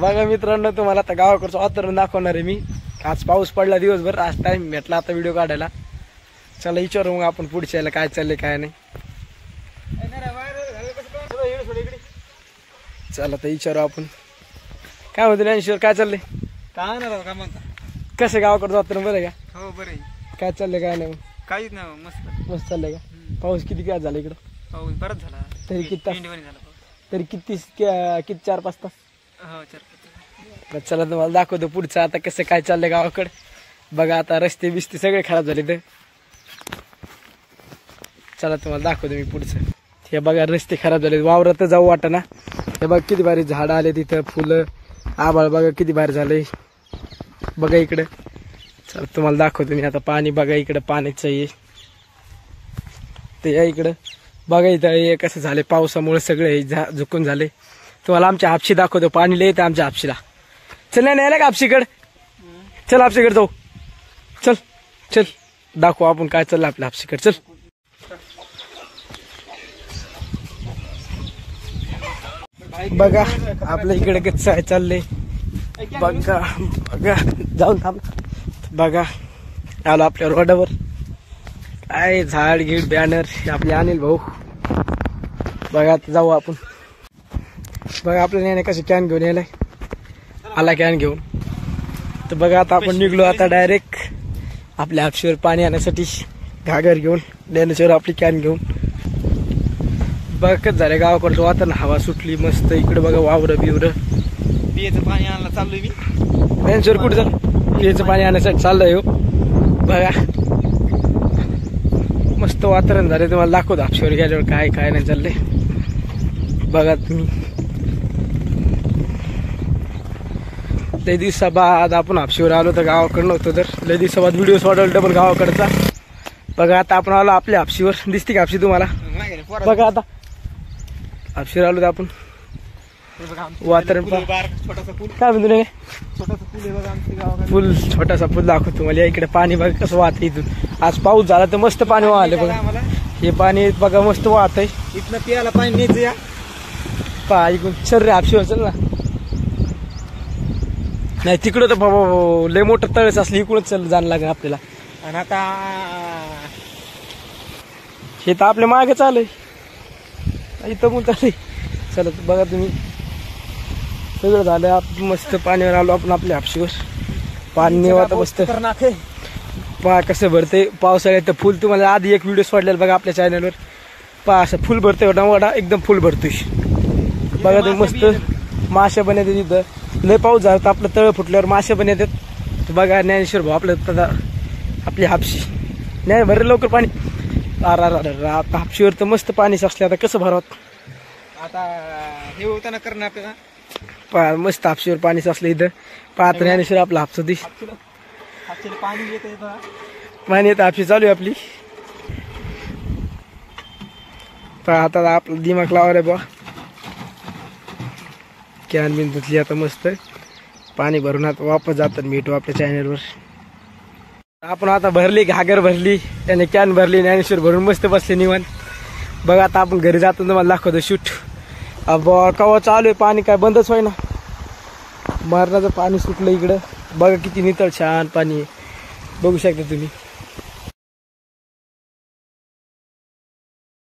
बघा मित्रांनो, तुम्हाला आता गावाकडचं वातावरण दाखवणार आहे मी. आज पाऊस पडला दिवसभर, आज टाइम भेटला आता व्हिडिओ काढायला. चला विचारू मग आपण पुढच्या याला काय चाललंय काय नाही. चला तर विचारू आपण. काय म्हणतो ज्ञानेश्वर, काय चाललंय? काय नाही काय म्हणता. कसं गावाकडचं वातावरण बरं आहे का? हो बरं आहे. काय चाललंय काय नाही? काहीच नाही, मस्त मस्त चाललंय का? पाऊस किती काय झाला इकडं? पाऊस बरंच झाला. तरी किती तास? झाला तरी किती 4-5 तास? हो 4-5. चला तुम्हाला दाखवतो पुढचं आता कसं काय चाललंय गावाकडे. बघा आता रस्ते बिस्ते सगळे खराब झाले तर. चला तुम्हाला दाखवतो मी पुढचं. हे बघा रस्ते खराब झाले, वावरात जाऊ वाटना. हे बघा किती भारी झाडं आले तिथं, फुलं, आभाळ बघा किती भारी झालंय. बघा इकडं. चला तुम्हाला दाखवतो मी आता. पाणी बघा इकडं, पाण्याचं आहे ते. या इकडं बघा इथं हे कसं झाले पावसामुळे सगळे झुकून झाले. तुम्हाला आमच्या हापशी दाखवतो. पाणी लय येतं आमच्या हापशीला. चल नाही यायला का हापशीकडे? चल हापशीकडे जाऊ. चल चल दाखवू आपण काय चाललं आपल्या हापशीकडे. चल बघा आपल्या इकडे कसं आहे चाललंय. बघा बघा जाऊन थांब. बघा आलो आपल्या रोडावर. काय झाड गीड बॅनर आपले अनिल भाऊ. बघा आता जाऊ आपण. बघा आपल्याला याने कसे कॅन घेऊन यायलाय. आला कॅन घेऊन. तर बघा आता आपण निघलो आता डायरेक्ट आपल्या हापशीवर पाणी आणण्यासाठी. घागर घेऊन ज्ञानेश्वर आपली कॅन घेऊन. बघा कसं झालं गावाकडचं वातावरण. हवा सुटली मस्त. इकडे बघा वावर बिवर. पियाचं पाणी आणायला चाललोय मी. ज्ञानेश्वर कुठे चाल? पियाचं पाणी आणण्यासाठी चाललंय हो. बघा मस्त वातावरण झाले. तुम्हाला दाखवतो हापशीवर गेल्यावर काय काय नाही चाललंय. बघा तुम्ही. लय दिवसाबाद आपण हापशीवर आलो तर गावाकडं नव्हतं. तर लय दिवसाबाद व्हिडिओ सोडवला डबल गावाकडचा. बघा आता आपण आलो आपल्या हापशीवर. दिसते का हापशी तुम्हाला? बघा आता हापशीवर आलो तर आपण. वातावरण छोटासा पूल. काय म्हणतो नाही? छोटासा पूल आहे बघा आमच्या गावाकडे. पूल, छोटासा पूल दाखवतो तुम्हाला. इकडे पाणी बघा कसं वाहत इथून. आज पाऊस झाला तर मस्त पाणी वाहले बघा. हे पाणी बघा मस्त वाहत आहे. इथनं पियाला पाणी न्यायचं या. पहा ऐकून. चल रे हापशीवर चल ना. नाही तिकडं तर बाबा लय मोठं तळस असलं, इकडूनच चल जाणं लागेल आपल्याला. आणि आता हे तर आपल्या मागे चालय इथं पण चालय. चला बघा तुम्ही सगळं झालं. मस्त पाण्यावर आलो आपण आपल्या हापशीवर. पाणी नेवाता मस्त. पहा कसं भरते पावसाळ्यात. तर फुल तुम्हाला आधी एक व्हिडिओ सोडलेला बघा आपल्या चॅनलवर. पहा असं फुल भरते वडा एकदम फुल भरतोय. बघा तुम्ही मस्त मासे पण येतात तिथं. लय पाऊस झाला तर आपलं तळ फुटल्यावर मासे पण येतात. बघा ज्ञानेश्वर भाऊ आपलं आपली हापशी. नाही भरले लवकर पाणी. आता हापशीवर तर मस्त पाणी साचले. आता कसं भरावं आता हे होताना करणं आपल्याला. पहा मस्त हापशीवर पाणी साचलं इथं. पाहत ज्ञानेश्वर आपला हापसा दिस. पाणी येत पाणी येतं. हापशी चालू आहे आपली. पहा आता आपला दिमाग लावायला बा. कॅन बिन धुतली आता मस्त. पाणी भरून आता वापस जातात भेटू आपल्या चॅनलवर. आपण आता भरली घागर भरली, त्याने कॅन भरली, ज्ञानेश्वर भरून मस्त बसले निवांत. बघा आता आपण घरी जातो तुम्हाला दाखवतो शूट. कवा चालू आहे पाणी काय बंदच होय ना. मरणाचं पाणी सुटलं इकडं. बघा किती नितळ छान पाणी आहे. बघू शकता तुम्ही.